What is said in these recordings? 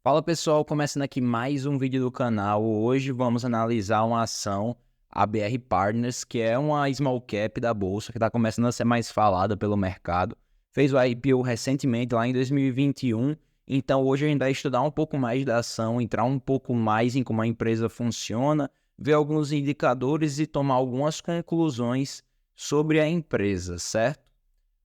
Fala pessoal, começando aqui mais um vídeo do canal. Hoje vamos analisar uma ação, a BR Partners, que é uma small cap da bolsa, que está começando a ser mais falada pelo mercado. Fez o IPO recentemente, lá em 2021. Então hoje a gente vai estudar um pouco mais da ação, entrar um pouco mais em como a empresa funciona, ver alguns indicadores e tomar algumas conclusões sobre a empresa, certo?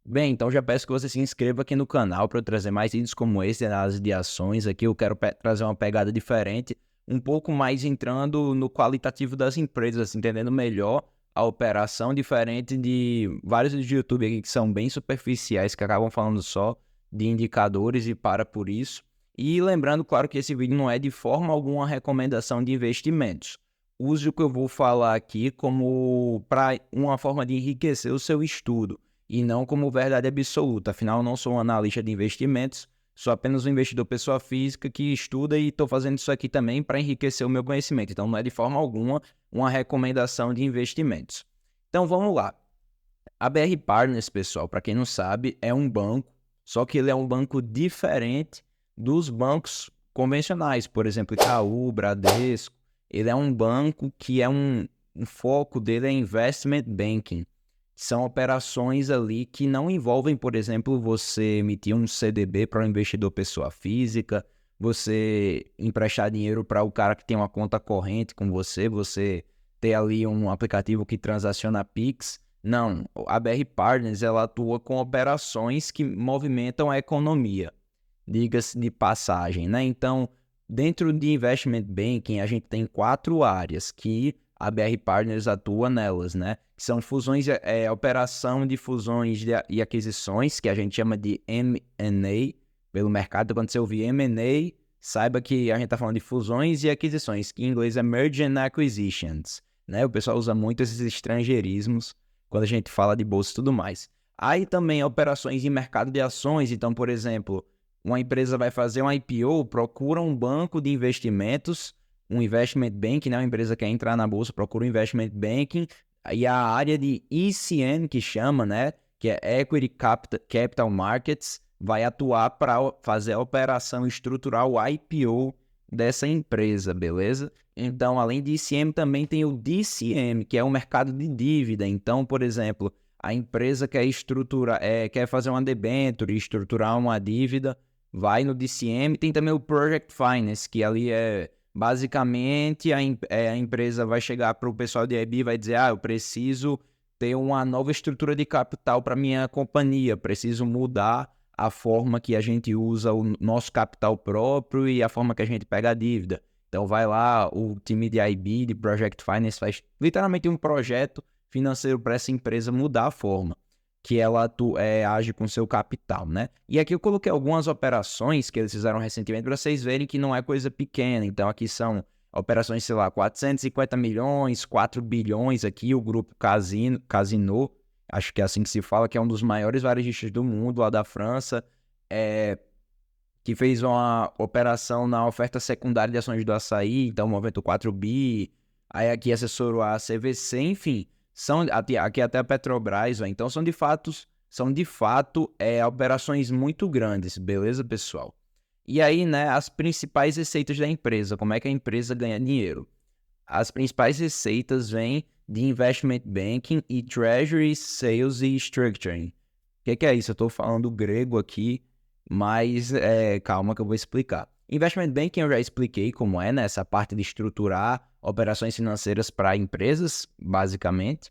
Bem, então já peço que você se inscreva aqui no canal para eu trazer mais vídeos como esse, de análise de ações. Aqui eu quero trazer uma pegada diferente, um pouco mais entrando no qualitativo das empresas, entendendo melhor a operação, diferente de vários vídeos de YouTube aqui que são bem superficiais, que acabam falando só de indicadores e para por isso. E lembrando, claro, que esse vídeo não é de forma alguma uma recomendação de investimentos. Use o que eu vou falar aqui como para uma forma de enriquecer o seu estudo e não como verdade absoluta. Afinal, eu não sou um analista de investimentos, sou apenas um investidor pessoa física que estuda e estou fazendo isso aqui também para enriquecer o meu conhecimento. Então, não é de forma alguma uma recomendação de investimentos. Então, vamos lá. A BR Partners, pessoal, para quem não sabe, é um banco, só que ele é um banco diferente dos bancos convencionais, por exemplo, Itaú, Bradesco. Ele é um banco que um foco dele é investment banking. São operações ali que não envolvem, por exemplo, você emitir um CDB para um investidor pessoa física, você emprestar dinheiro para o cara que tem uma conta corrente com você ter ali um aplicativo que transaciona Pix. Não, a BR Partners ela atua com operações que movimentam a economia, diga-se de passagem, né? Então, dentro de Investment Banking, a gente tem 4 áreas que a BR Partners atua nelas, né? Que são fusões, operação de fusões e aquisições, que a gente chama de M&A pelo mercado. Quando você ouvir M&A, saiba que a gente está falando de fusões e aquisições, que em inglês é Merger and Acquisitions, né? O pessoal usa muito esses estrangeirismos quando a gente fala de bolsa e tudo mais. Aí também operações em mercado de ações. Então, por exemplo, uma empresa vai fazer um IPO, procura um banco de investimentos, um investment banking, né? Uma empresa quer entrar na bolsa, procura um investment banking, e a área de ECM, que chama, né? Que é Equity Capital Markets, vai atuar para fazer a operação estrutural, o IPO dessa empresa, beleza? Então, além de ECM, também tem o DCM, que é o mercado de dívida. Então, por exemplo, a empresa quer quer fazer uma debênture, estruturar uma dívida, vai no DCM. Tem também o Project Finance, que ali é basicamente a empresa vai chegar para o pessoal de IB e vai dizer: eu preciso ter uma nova estrutura de capital para minha companhia, preciso mudar a forma que a gente usa o nosso capital próprio e a forma que a gente pega a dívida. Então vai lá, o time de IB, de Project Finance, faz literalmente um projeto financeiro para essa empresa mudar a forma que ela age com seu capital, né? E aqui eu coloquei algumas operações que eles fizeram recentemente para vocês verem que não é coisa pequena. Então aqui são operações, sei lá, 450 milhões, 4 bilhões aqui, o grupo Casino, acho que é assim que se fala, que é um dos maiores varejistas do mundo, lá da França, que fez uma operação na oferta secundária de ações do Açaí, então movimento 4 bi, aí aqui assessorou a CVC, enfim, aqui até a Petrobras, então são de fato operações muito grandes, beleza, pessoal? E aí, né, as principais receitas da empresa, como é que a empresa ganha dinheiro? As principais receitas vêm de Investment Banking e Treasury, Sales e Structuring. O que é isso? Eu estou falando grego aqui, mas calma que eu vou explicar. Investment Banking eu já expliquei como é, né? Essa parte de estruturar operações financeiras para empresas, basicamente.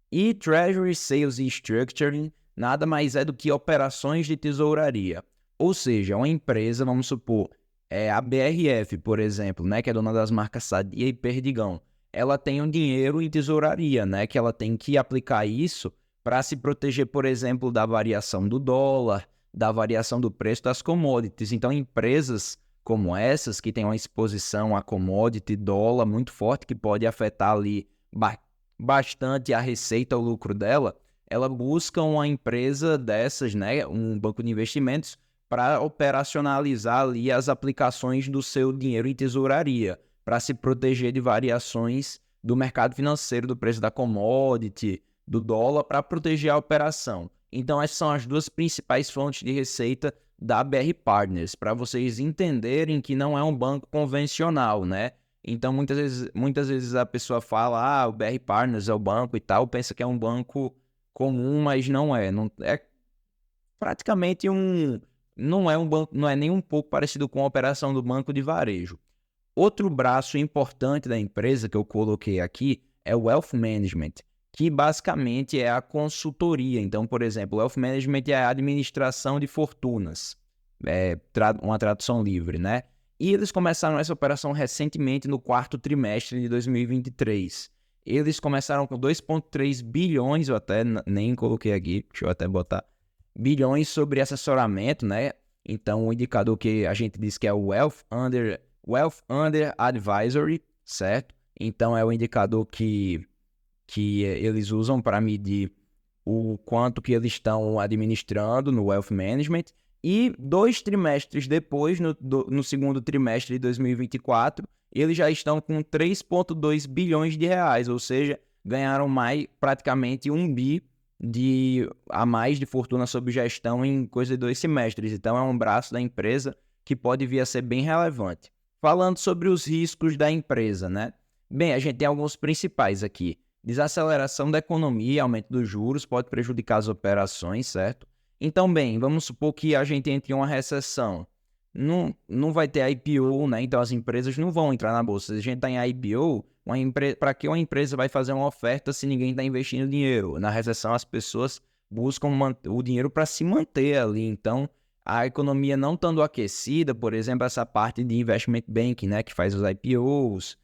E Treasury, Sales e Structuring nada mais é do que operações de tesouraria. Ou seja, uma empresa, vamos supor, a BRF, por exemplo, né, que é dona das marcas Sadia e Perdigão, ela tem um dinheiro em tesouraria, né, que ela tem que aplicar isso para se proteger, por exemplo, da variação do dólar, da variação do preço das commodities. Então, empresas como essas, que têm uma exposição a commodity, dólar muito forte, que pode afetar ali bastante a receita, o lucro dela, ela busca uma empresa dessas, né, um banco de investimentos, para operacionalizar ali as aplicações do seu dinheiro em tesouraria, para se proteger de variações do mercado financeiro, do preço da commodity, do dólar, para proteger a operação. Então, essas são as duas principais fontes de receita da BR Partners, para vocês entenderem que não é um banco convencional, né? Então, muitas vezes a pessoa fala, o BR Partners é o banco e tal, pensa que é um banco comum, mas não é. Não, é praticamente não é um banco, não é nem um pouco parecido com a operação do banco de varejo. Outro braço importante da empresa que eu coloquei aqui é o Wealth Management, que basicamente é a consultoria. Então, por exemplo, o Wealth Management é a administração de fortunas, uma tradução livre, né? E eles começaram essa operação recentemente no quarto trimestre de 2023. Eles começaram com 2,3 bilhões, eu até nem coloquei aqui, deixa eu até botar, bilhões sobre assessoramento, né? Então, o indicador que a gente diz que é o Wealth Under Advisory, certo? Então, é o indicador que eles usam para medir o quanto que eles estão administrando no Wealth Management. E 2 trimestres depois, no segundo trimestre de 2024, eles já estão com 3,2 bilhões de reais, ou seja, ganharam praticamente 1 bi a mais de fortuna sob gestão em coisa de 2 semestres. Então, é um braço da empresa que pode vir a ser bem relevante. Falando sobre os riscos da empresa, né? Bem, a gente tem alguns principais aqui. Desaceleração da economia, aumento dos juros pode prejudicar as operações, certo? Então, bem, vamos supor que a gente entre em uma recessão. Não vai ter IPO, né? Então as empresas não vão entrar na bolsa. Se a gente está em IPO, para que uma empresa vai fazer uma oferta se ninguém está investindo dinheiro? Na recessão, as pessoas buscam o dinheiro para se manter ali. Então, a economia não estando aquecida, por exemplo, essa parte de investment banking, né? Que faz os IPOs.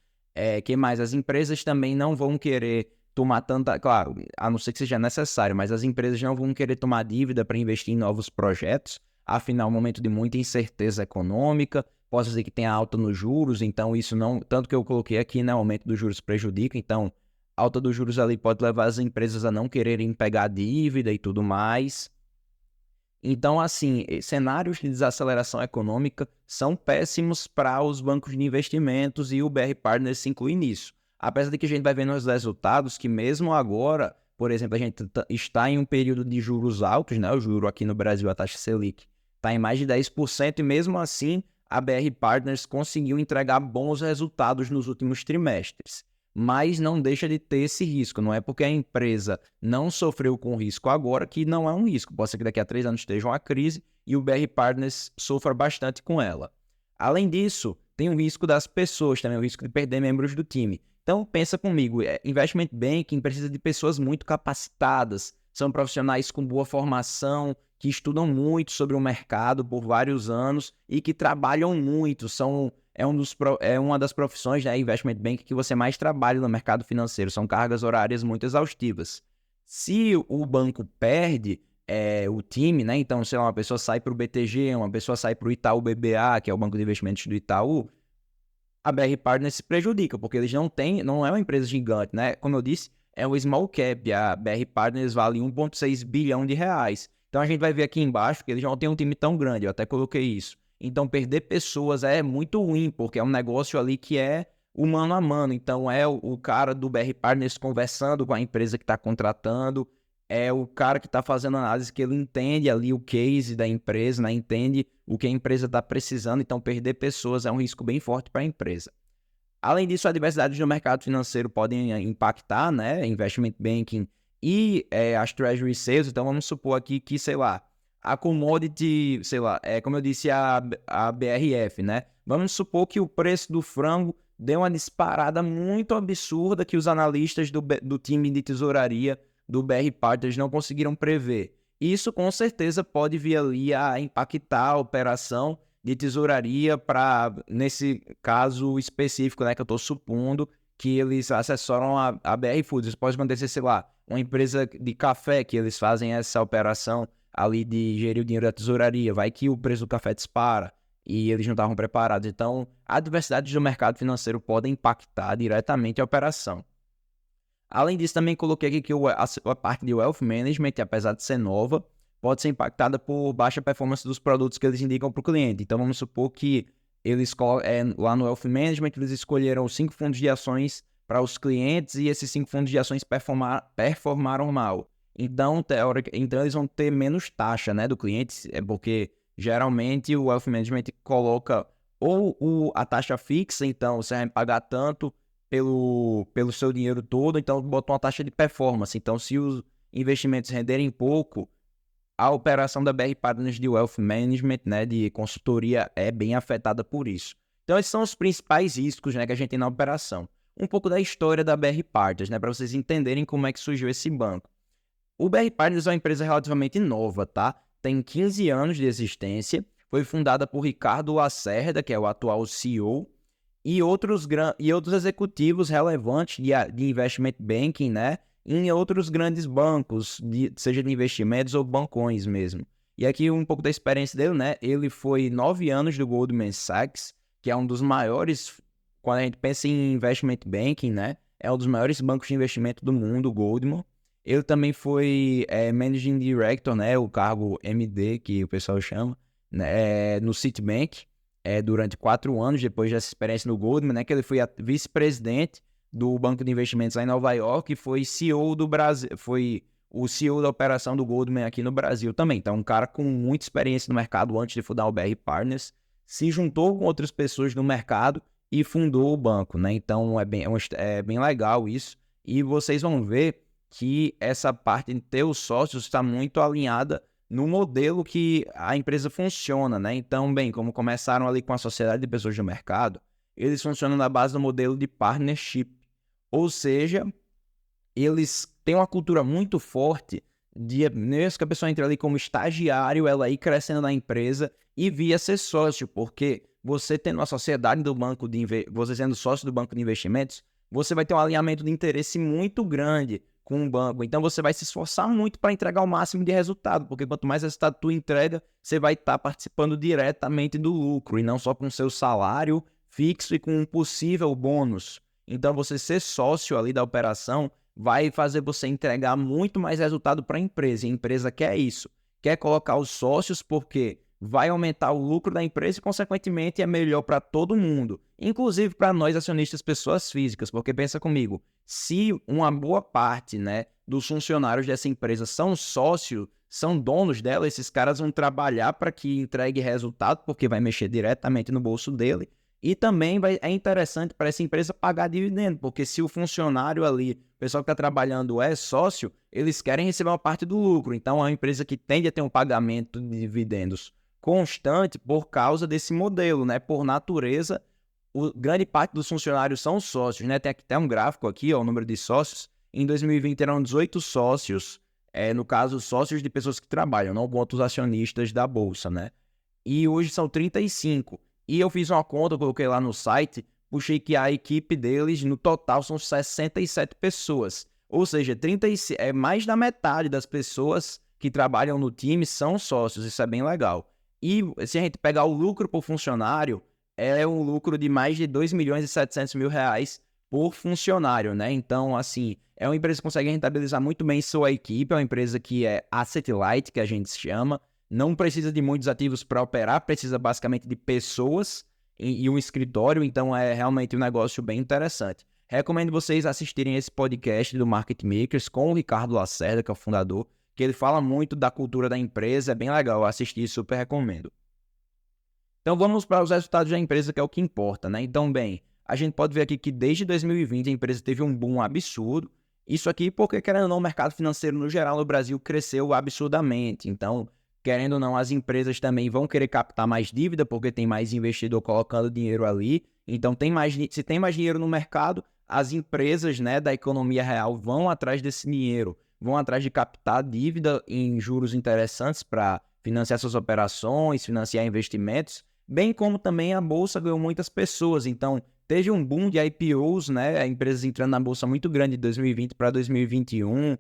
Que mais? As empresas também não vão querer tomar tanta... Claro, a não ser que seja necessário, mas as empresas não vão querer tomar dívida para investir em novos projetos. Afinal, um momento de muita incerteza econômica, posso dizer que tem alta nos juros, então isso não... Tanto que eu coloquei aqui, né, o aumento dos juros prejudica, então alta dos juros ali pode levar as empresas a não quererem pegar dívida e tudo mais. Então, assim, cenários de desaceleração econômica são péssimos para os bancos de investimentos e o BR Partners se inclui nisso. Apesar de que a gente vai ver nos resultados que mesmo agora, por exemplo, a gente está em um período de juros altos, né? O juro aqui no Brasil, a taxa Selic, está em mais de 10% e mesmo assim a BR Partners conseguiu entregar bons resultados nos últimos trimestres. Mas não deixa de ter esse risco. Não é porque a empresa não sofreu com risco agora que não é um risco. Pode ser que daqui a 3 anos esteja uma crise e o BR Partners sofra bastante com ela. Além disso, tem o risco das pessoas, também o risco de perder membros do time. Então, pensa comigo, investment banking precisa de pessoas muito capacitadas, são profissionais com boa formação, que estudam muito sobre o mercado por vários anos e que trabalham muito, é uma das profissões, né, investment bank, que você mais trabalha no mercado financeiro. São cargas horárias muito exaustivas. Se o banco perde o time, né, então, sei lá, uma pessoa sai para o BTG, uma pessoa sai para o Itaú BBA, que é o banco de investimentos do Itaú, a BR Partners se prejudica, porque eles não é uma empresa gigante, né? Como eu disse, é um small cap, a BR Partners vale 1,6 bilhão de reais. Então a gente vai ver aqui embaixo que eles não têm um time tão grande, eu até coloquei isso. Então, perder pessoas é muito ruim, porque é um negócio ali que é o mano a mano. Então, é o cara do BR Partners conversando com a empresa que está contratando, é o cara que está fazendo análise, que ele entende ali o case da empresa, né? Entende o que a empresa está precisando. Então, perder pessoas é um risco bem forte para a empresa. Além disso, adversidades no mercado financeiro podem impactar, né? Investment banking e as treasury sales. Então, vamos supor aqui que, sei lá, a commodity, sei lá, como eu disse, a BRF, né? Vamos supor que o preço do frango deu uma disparada muito absurda que os analistas do time de tesouraria do BR Partners não conseguiram prever. Isso, com certeza, pode vir ali a impactar a operação de tesouraria nesse caso específico, né, que eu estou supondo que eles assessoram a BR Foods. Isso pode acontecer, sei lá, uma empresa de café que eles fazem essa operação ali de gerir o dinheiro da tesouraria, vai que o preço do café dispara e eles não estavam preparados. Então, adversidades do mercado financeiro podem impactar diretamente a operação. Além disso, também coloquei aqui que a parte de Wealth Management, apesar de ser nova, pode ser impactada por baixa performance dos produtos que eles indicam para o cliente. Então, vamos supor que eles lá no Wealth Management, eles escolheram 5 fundos de ações para os clientes e esses 5 fundos de ações performaram mal. Então, eles vão ter menos taxa, né, do cliente, porque geralmente o Wealth Management coloca ou a taxa fixa, então você vai pagar tanto pelo seu dinheiro todo, então bota uma taxa de performance. Então, se os investimentos renderem pouco, a operação da BR Partners de Wealth Management, né, de consultoria, é bem afetada por isso. Então, esses são os principais riscos, né, que a gente tem na operação. Um pouco da história da BR Partners, né, para vocês entenderem como é que surgiu esse banco. O BR Partners é uma empresa relativamente nova, tá? Tem 15 anos de existência, foi fundada por Ricardo Lacerda, que é o atual CEO, e outros executivos relevantes de investment banking, né? Em outros grandes bancos, seja de investimentos ou bancões mesmo. E aqui um pouco da experiência dele, né? Ele foi 9 anos do Goldman Sachs, que é um dos maiores, quando a gente pensa em investment banking, né? É um dos maiores bancos de investimento do mundo, o Goldman. Ele também foi Managing Director, né? O cargo MD, que o pessoal chama, né? No Citibank. Durante 4 anos, depois dessa experiência no Goldman, né, que ele foi vice-presidente do Banco de Investimentos lá em Nova York e foi CEO do Brasil, foi o CEO da operação do Goldman aqui no Brasil também. Então, um cara com muita experiência no mercado antes de fundar o BR Partners, se juntou com outras pessoas no mercado e fundou o banco, né? Então, é bem legal isso. E vocês vão ver que essa parte de ter os sócios está muito alinhada no modelo que a empresa funciona, né? Então, bem, como começaram ali com a sociedade de pessoas do mercado, eles funcionam na base do modelo de partnership. Ou seja, eles têm uma cultura muito forte de, mesmo que a pessoa entre ali como estagiário, ela ir crescendo na empresa e via ser sócio, porque você tendo uma sociedade do banco você sendo sócio do banco de investimentos, você vai ter um alinhamento de interesse muito grande com o banco. Então você vai se esforçar muito para entregar o máximo de resultado, porque quanto mais resultado tu entrega, você vai estar participando diretamente do lucro e não só com o seu salário fixo e com um possível bônus. Então você ser sócio ali da operação vai fazer você entregar muito mais resultado para a empresa. E a empresa quer isso. Quer colocar os sócios porque vai aumentar o lucro da empresa e, consequentemente, é melhor para todo mundo. Inclusive para nós acionistas, pessoas físicas. Porque pensa comigo, se uma boa parte, né, dos funcionários dessa empresa são sócios, são donos dela, esses caras vão trabalhar para que entregue resultado, porque vai mexer diretamente no bolso dele. E também é interessante para essa empresa pagar dividendo, porque se o funcionário ali, o pessoal que está trabalhando é sócio, eles querem receber uma parte do lucro. Então, é uma empresa que tende a ter um pagamento de dividendos constante por causa desse modelo, né? Por natureza, grande parte dos funcionários são sócios, né? Tem até um gráfico aqui, ó, o número de sócios. Em 2020 eram 18 sócios, no caso, sócios de pessoas que trabalham, não outros acionistas da Bolsa, né? E hoje são 35. E eu fiz uma conta, coloquei lá no site, puxei que a equipe deles, no total, são 67 pessoas. Ou seja, mais da metade das pessoas que trabalham no time são sócios, isso é bem legal. E se a gente pegar o lucro por funcionário, é um lucro de mais de 2 milhões e 700 mil reais por funcionário, né? Então, assim, é uma empresa que consegue rentabilizar muito bem sua equipe, é uma empresa que é asset light, que a gente chama, não precisa de muitos ativos para operar, precisa basicamente de pessoas e um escritório, então é realmente um negócio bem interessante. Recomendo vocês assistirem esse podcast do Market Makers com o Ricardo Lacerda, que é o fundador, que ele fala muito da cultura da empresa, é bem legal assistir, super recomendo. Então vamos para os resultados da empresa, que é o que importa, né? Então, bem, a gente pode ver aqui que desde 2020 a empresa teve um boom absurdo. Isso aqui porque, querendo ou não, o mercado financeiro no geral no Brasil cresceu absurdamente. Então, querendo ou não, as empresas também vão querer captar mais dívida porque tem mais investidor colocando dinheiro ali. Então, se tem mais dinheiro no mercado, as empresas, né, da economia real vão atrás desse dinheiro, vão atrás de captar dívida em juros interessantes para financiar suas operações, financiar investimentos, bem como também a Bolsa ganhou muitas pessoas. Então, teve um boom de IPOs, né, empresas entrando na Bolsa muito grande de 2020 para 2021,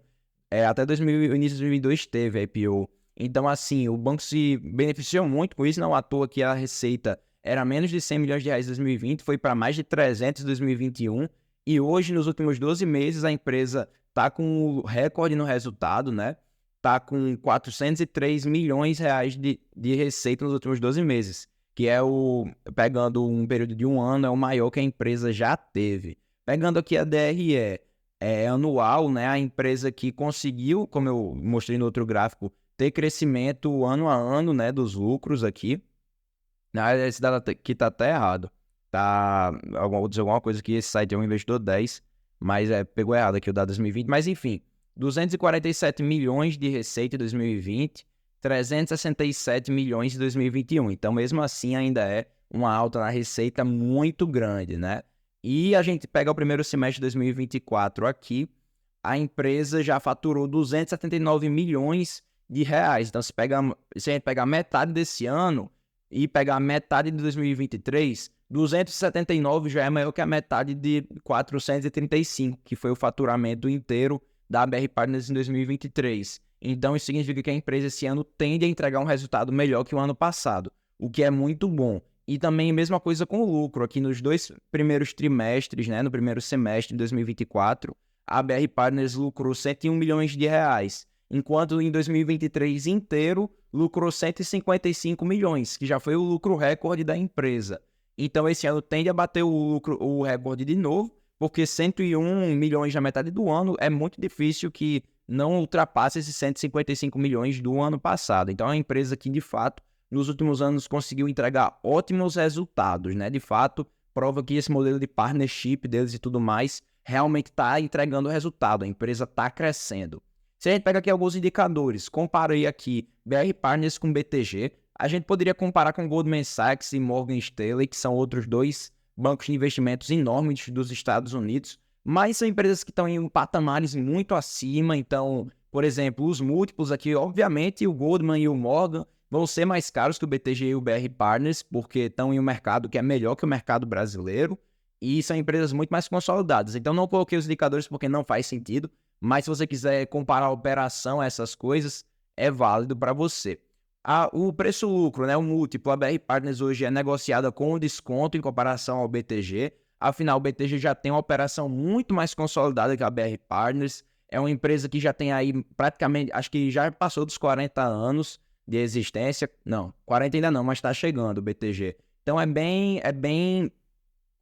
até o início de 2022 teve IPO. Então, assim, o banco se beneficiou muito com isso, não à toa que a receita era menos de 100 milhões de reais em 2020, foi para mais de 300 em 2021, e hoje, nos últimos 12 meses, a empresa está com o recorde no resultado, né? Está com 403 milhões de reais de receita nos últimos 12 meses, que pegando um período de um ano, é o maior que a empresa já teve. Pegando aqui a DRE, anual, né? A empresa que conseguiu, como eu mostrei no outro gráfico, ter crescimento ano a ano, né, dos lucros aqui. Esse dado aqui tá até errado. Vou dizer alguma coisa que esse site é um investidor 10, mas pegou errado aqui o dado 2020. Mas enfim, 247 milhões de receita em 2020, 367 milhões em 2021. Então, mesmo assim, ainda é uma alta na receita muito grande, né? E a gente pega o primeiro semestre de 2024 aqui, a empresa já faturou 279 milhões de reais. Então, se a gente pegar metade desse ano e pegar metade de 2023, 279 já é maior que a metade de 435, que foi o faturamento inteiro da BR Partners em 2023. Então, isso significa que a empresa esse ano tende a entregar um resultado melhor que o ano passado, o que é muito bom. E também a mesma coisa com o lucro. Aqui nos 2 primeiros trimestres, né, no primeiro semestre de 2024, a BR Partners lucrou 101 milhões de reais, enquanto em 2023 inteiro lucrou 155 milhões, que já foi o lucro recorde da empresa. Então, esse ano tende a bater o recorde de novo, porque 101 milhões na metade do ano é muito difícil que não ultrapasse esses 155 milhões do ano passado. Então, é uma empresa que, de fato, nos últimos anos conseguiu entregar ótimos resultados, né? De fato, prova que esse modelo de partnership deles e tudo mais realmente está entregando resultado, a empresa está crescendo. Se a gente pega aqui alguns indicadores, comparei aqui BR Partners com BTG, a gente poderia comparar com Goldman Sachs e Morgan Stanley, que são outros 2 bancos de investimentos enormes dos Estados Unidos, mas são empresas que estão em patamares muito acima. Então, por exemplo, os múltiplos aqui, obviamente, o Goldman e o Morgan vão ser mais caros que o BTG e o BR Partners, porque estão em um mercado que é melhor que o mercado brasileiro, e são empresas muito mais consolidadas. Então, não coloquei os indicadores porque não faz sentido, mas se você quiser comparar a operação a essas coisas, é válido para você. O preço-lucro, né, o múltiplo, a BR Partners hoje é negociada com desconto em comparação ao BTG. Afinal, o BTG já tem uma operação muito mais consolidada que a BR Partners. É uma empresa que já tem aí praticamente, acho que já passou dos 40 anos de existência. Não, 40 ainda não, mas está chegando o BTG. Então é bem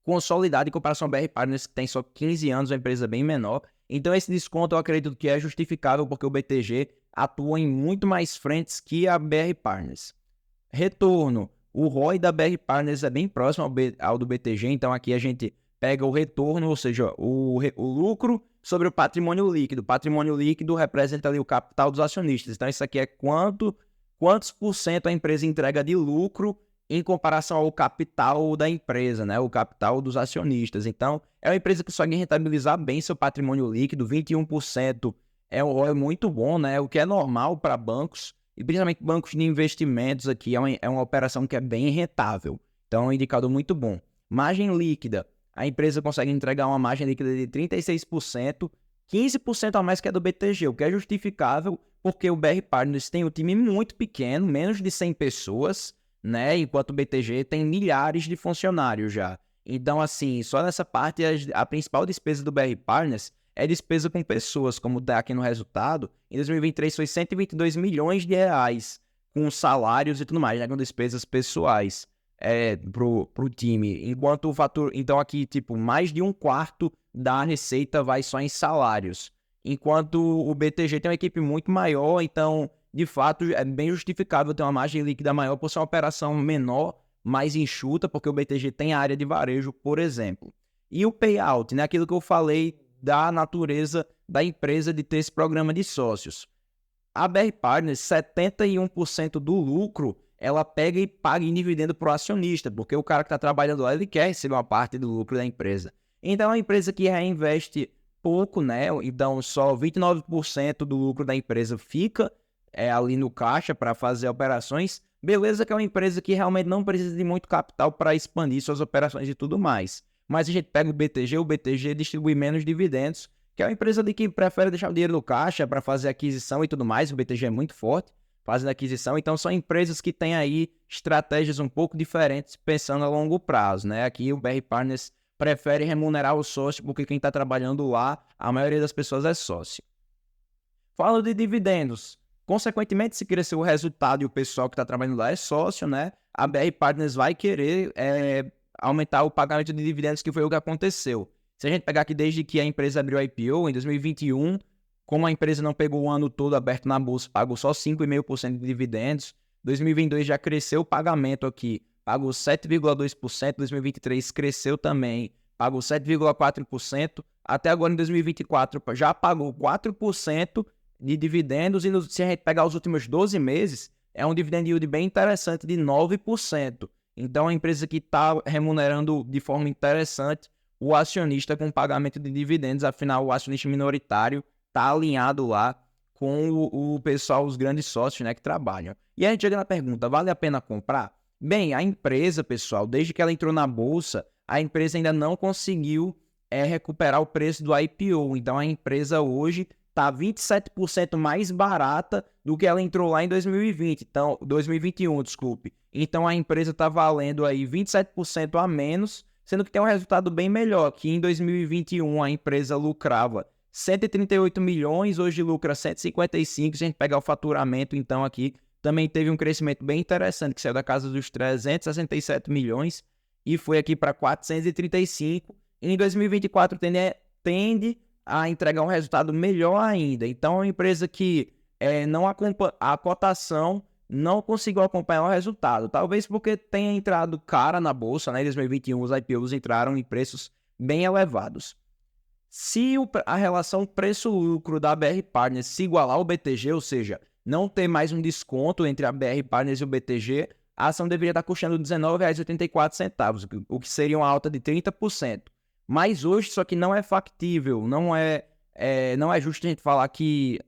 consolidado em comparação ao BR Partners, que tem só 15 anos, uma empresa bem menor. Então esse desconto eu acredito que é justificável, porque o BTG atua em muito mais frentes que a BR Partners. Retorno. O ROI da BR Partners é bem próximo ao do BTG, então aqui a gente pega o retorno, ou seja, o lucro sobre o patrimônio líquido. O patrimônio líquido representa ali o capital dos acionistas. Então isso aqui é quantos por cento a empresa entrega de lucro em comparação ao capital da empresa, né? O capital dos acionistas. Então, é uma empresa que consegue rentabilizar bem seu patrimônio líquido. 21% é um ROI muito bom, né? O que é normal para bancos, e principalmente bancos de investimentos aqui, é uma operação que é bem rentável. Então, é um indicador muito bom. Margem líquida. A empresa consegue entregar uma margem líquida de 36%, 15% a mais que a do BTG, o que é justificável, porque o BR Partners tem um time muito pequeno, menos de 100 pessoas, né? Enquanto o BTG tem milhares de funcionários já. Então, assim, só nessa parte, a principal despesa do BR Partners é despesa com pessoas, como está aqui no resultado. Em 2023 foi 122 milhões de reais, com salários e tudo mais, né? Com despesas pessoais pro time. Enquanto o fator... Então, aqui, tipo, mais de 1/4 da receita vai só em salários. Enquanto o BTG tem uma equipe muito maior, então, de fato, é bem justificável ter uma margem líquida maior por ser uma operação menor, mais enxuta, porque o BTG tem área de varejo, por exemplo. E o payout, né? Aquilo que eu falei da natureza da empresa de ter esse programa de sócios. A BR Partners, 71% do lucro, ela pega e paga em dividendo para o acionista, porque o cara que está trabalhando lá, ele quer receber uma parte do lucro da empresa. Então, é uma empresa que reinveste pouco, né? Então, só 29% do lucro da empresa fica ali no caixa para fazer operações. Beleza que é uma empresa que realmente não precisa de muito capital para expandir suas operações e tudo mais. Mas a gente pega o BTG distribui menos dividendos, que é uma empresa ali que prefere deixar o dinheiro no caixa para fazer aquisição e tudo mais. O BTG é muito forte fazendo aquisição, então são empresas que têm aí estratégias um pouco diferentes pensando a longo prazo, né? Aqui o BR Partners prefere remunerar o sócio, porque quem está trabalhando lá, a maioria das pessoas é sócio. Fala de dividendos. Consequentemente, se crescer o resultado e o pessoal que está trabalhando lá é sócio, né? A BR Partners vai querer aumentar o pagamento de dividendos, que foi o que aconteceu. Se a gente pegar aqui desde que a empresa abriu a IPO, em 2021, como a empresa não pegou o ano todo aberto na bolsa, pagou só 5,5% de dividendos, 2022 já cresceu o pagamento aqui, pagou 7,2%, 2023 cresceu também, pagou 7,4%, até agora em 2024 já pagou 4% de dividendos, e se a gente pegar os últimos 12 meses, é um dividend yield bem interessante de 9%. Então, é uma empresa que está remunerando de forma interessante o acionista com pagamento de dividendos, afinal, o acionista minoritário está alinhado lá com o pessoal, os grandes sócios, né, que trabalham. E a gente chega na pergunta, vale a pena comprar? Bem, a empresa, pessoal, desde que ela entrou na bolsa, a empresa ainda não conseguiu recuperar o preço do IPO. Então, a empresa hoje está 27% mais barata do que ela entrou lá em 2020. Então, 2021, desculpe. Então, a empresa está valendo aí 27% a menos, sendo que tem um resultado bem melhor, que em 2021 a empresa lucrava 138 milhões, hoje lucra 155, se a gente pegar o faturamento, então aqui também teve um crescimento bem interessante, que saiu da casa dos 367 milhões e foi aqui para 435, e em 2024 tende a entregar um resultado melhor ainda. Então, é uma empresa que não acompanha, a cotação não conseguiu acompanhar o resultado. Talvez porque tenha entrado cara na bolsa, né? Em 2021 os IPOs entraram em preços bem elevados. Se a relação preço-lucro da BR Partners se igualar ao BTG, ou seja, não ter mais um desconto entre a BR Partners e o BTG, a ação deveria estar custando R$ 19,84, o que seria uma alta de 30%. Mas hoje isso aqui não é factível, não é justo a gente falar que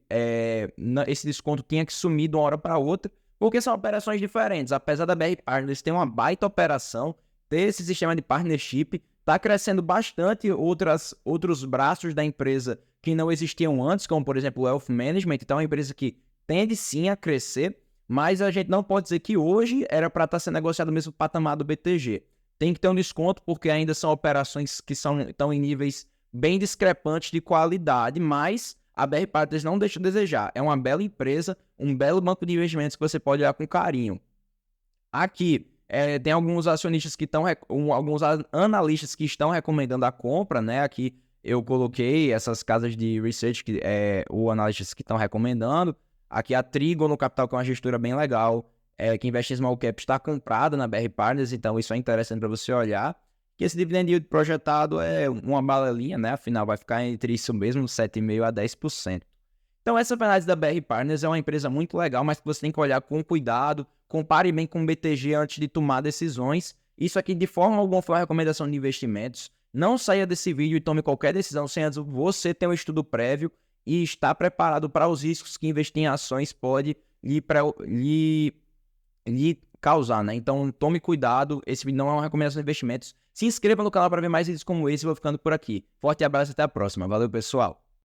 esse desconto tinha que sumir de uma hora para outra, porque são operações diferentes. Apesar da BR Partners ter uma baita operação, ter esse sistema de partnership, está crescendo bastante outros braços da empresa que não existiam antes, como por exemplo o Wealth Management. Então é uma empresa que tende sim a crescer, mas a gente não pode dizer que hoje era para estar sendo negociado no mesmo patamar do BTG. Tem que ter um desconto, porque ainda são operações que estão em níveis bem discrepantes de qualidade, mas a BR Partners não deixa a desejar. É uma bela empresa, um belo banco de investimentos que você pode olhar com carinho. Aqui, tem alguns acionistas que estão, alguns analistas que estão recomendando a compra, né? Aqui eu coloquei essas casas de research, os analistas que estão recomendando. Aqui a Trigono Capital, que é uma gestora bem legal, que investe em small cap, está comprada na BR Partners, então isso é interessante para você olhar. Que esse dividend yield projetado é uma balelinha, né? Afinal, vai ficar entre isso mesmo, 7,5% a 10%. Então, essa análise da BR Partners é uma empresa muito legal, mas que você tem que olhar com cuidado, compare bem com o BTG antes de tomar decisões. Isso aqui, de forma alguma, foi uma recomendação de investimentos. Não saia desse vídeo e tome qualquer decisão sem antes você ter um estudo prévio e estar preparado para os riscos que investir em ações pode lhe causar, né? Então, tome cuidado. Esse vídeo não é uma recomendação de investimentos. Se inscreva no canal para ver mais vídeos como esse. Vou ficando por aqui. Forte abraço e até a próxima. Valeu, pessoal!